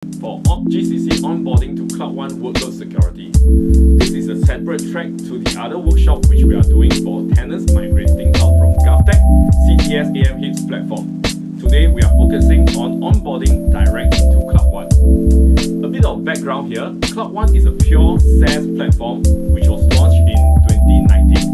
for GCC onboarding to Cloud One workload security. This is a separate track to the other workshop which we are doing for tenants migrating out from GovTech CTS AMHIPS platform. Today we are focusing on onboarding direct into Cloud One. A bit of background here, Cloud One is a pure SaaS platform which was launched in 2019.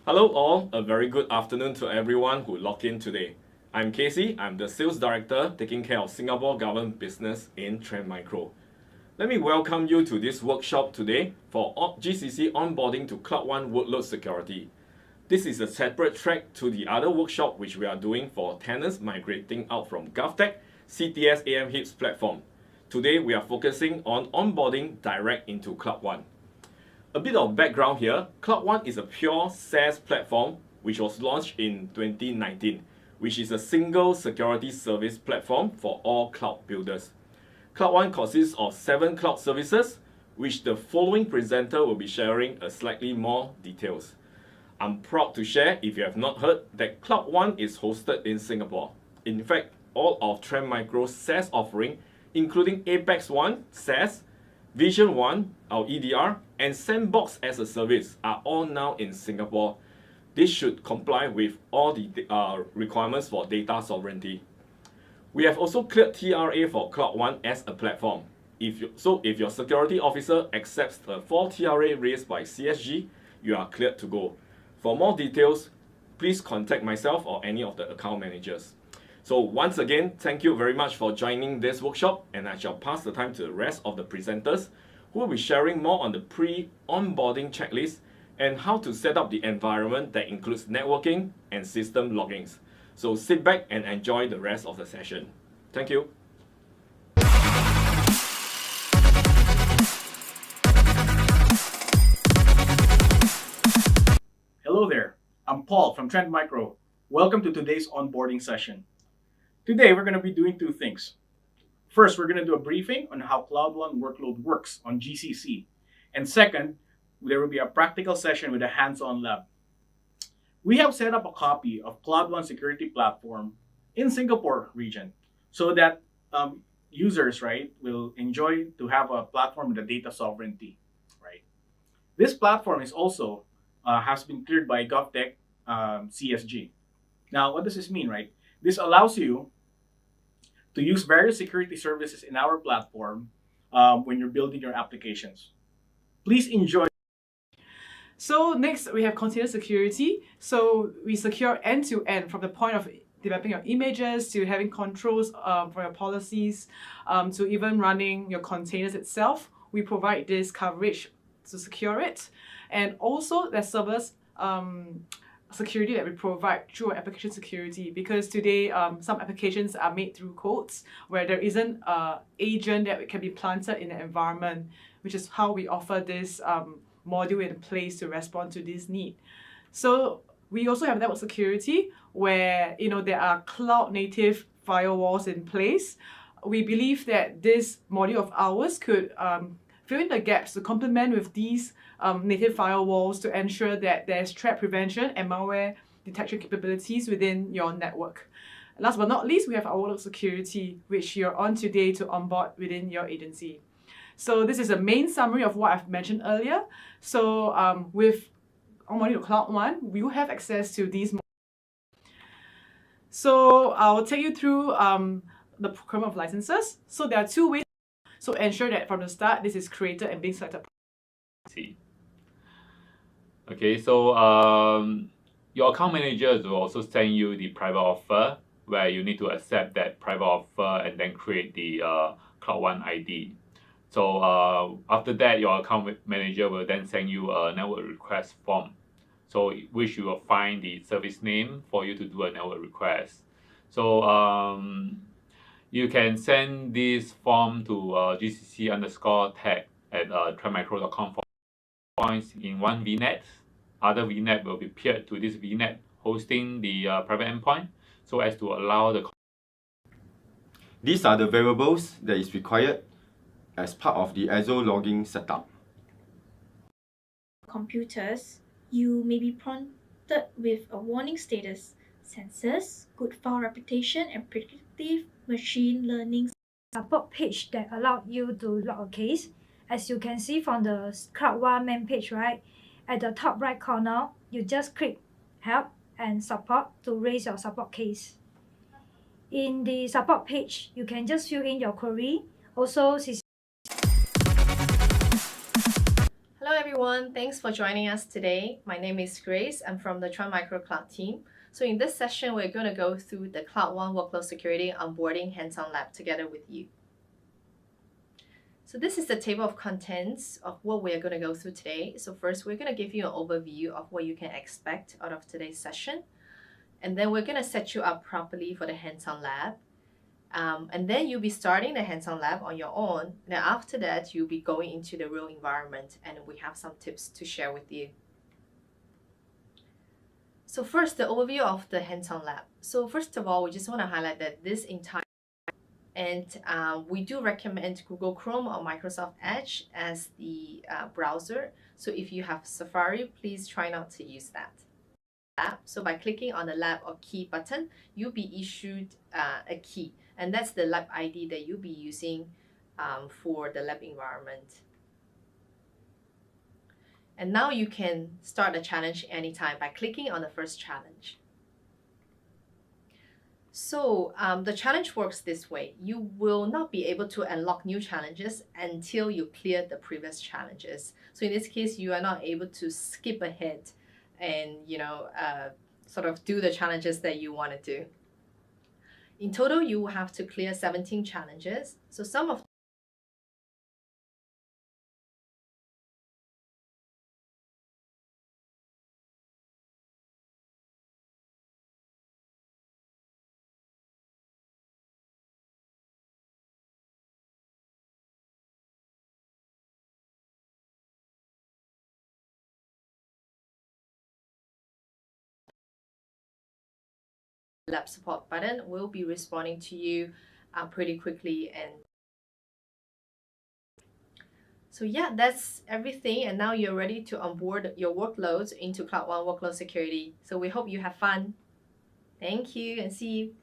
Hello all, a very good afternoon to everyone who logged in today. I'm Casey, I'm the Sales Director taking care of Singapore government business in Trend Micro. Let me welcome you to this workshop today for GCC onboarding to Cloud One workload security. This is a separate track to the other workshop which we are doing for tenants migrating out from GovTech CTS AMHIPS platform. Today we are focusing on onboarding direct into Cloud One. A bit of background here, Cloud One is a pure SaaS platform which was launched in 2019, which is a single security service platform for all cloud builders. Cloud One consists of 7 cloud services, which the following presenter will be sharing a slightly more details. I'm proud to share, if you have not heard, that Cloud One is hosted in Singapore. In fact, all of Trend Micro's SaaS offering, including Apex One SaaS, Vision One, our EDR, and Sandbox as a service are all now in Singapore. This should comply with all the requirements for data sovereignty. We have also cleared TRA for Cloud One as a platform. If your security officer accepts the 4 TRA raised by CSG, you are cleared to go. For more details, please contact myself or any of the account managers. So once again, thank you very much for joining this workshop, and I shall pass the time to the rest of the presenters who will be sharing more on the pre-onboarding checklist and how to set up the environment that includes networking and system logins. So sit back and enjoy the rest of the session. Thank you. Hello there, I'm Paul from Trend Micro. Welcome to today's onboarding session. Today, we're going to be doing 2 things. First, we're going to do a briefing on how Cloud One workload works on GCC. And second, there will be a practical session with a hands-on lab. We have set up a copy of Cloud One security platform in Singapore region so that users, will enjoy to have a platform with a data sovereignty, This platform is also has been cleared by GovTech CSG. Now, what does this mean, This allows you to use various security services in our platform when you're building your applications. Please enjoy. So next, we have container security. So we secure end-to-end from the point of developing your images to having controls for your policies to even running your containers itself. We provide this coverage to secure it. And also there's servers security that we provide through application security, because today some applications are made through codes where there isn't an agent that can be planted in the environment, which is how we offer this module in place to respond to this need. So we also have network security where there are cloud native firewalls in place. We believe that this module of ours could fill in the gaps to complement with these native firewalls to ensure that there's threat prevention and malware detection capabilities within your network. Last but not least, we have our workload security, which you're on today to onboard within your agency. So this is a main summary of what I've mentioned earlier. So with onboarding to Cloud One, we will have access to these. So I'll take you through the procurement of licenses. So there are two ways. So ensure that from the start, this is created and being selected. Okay, so your account manager will also send you the private offer, where you need to accept that private offer and then create the Cloud One ID. So after that, your account manager will then send you a network request form, so which you will find the service name for you to do a network request. So you can send this form to gcc_tech@trendmicro.com for points in one VNet. Other VNet will be paired to this VNet hosting the private endpoint, so as to allow the. These are the variables that is required as part of the Azure logging setup. Computers, you may be prompted with a warning status: sensors, good file reputation, and predictive machine learning. Support page that allow you to log a case. As you can see from the Cloud One main page, right? At the top right corner, you just click Help and Support to raise your support case. In the support page, you can just fill in your query. Also, Hello everyone, thanks for joining us today. My name is Grace. I'm from the Trend Micro Cloud team. So in this session, we're going to go through the Cloud One Workload Security Onboarding Hands-on Lab together with you. So this is the table of contents of what we're going to go through today. So first, we're going to give you an overview of what you can expect out of today's session. And then we're going to set you up properly for the hands-on lab. And then you'll be starting the hands-on lab on your own. Now after that, you'll be going into the real environment, and we have some tips to share with you. So first, the overview of the hands-on lab. So first of all, we just want to highlight that this entire and we do recommend Google Chrome or Microsoft Edge as the browser. So if you have Safari, please try not to use that. So by clicking on the lab or key button, you'll be issued a key, and that's the lab ID that you'll be using for the lab environment. And now you can start a challenge anytime by clicking on the first challenge. So the challenge works this way. You will not be able to unlock new challenges until you clear the previous challenges. So in this case, you are not able to skip ahead and sort of do the challenges that you want to do. In total, you will have to clear 17 challenges. So some of lab support button will be responding to you pretty quickly. And so yeah, that's everything. And now you're ready to onboard your workloads into Cloud One Workload Security. So we hope you have fun. Thank you and see you.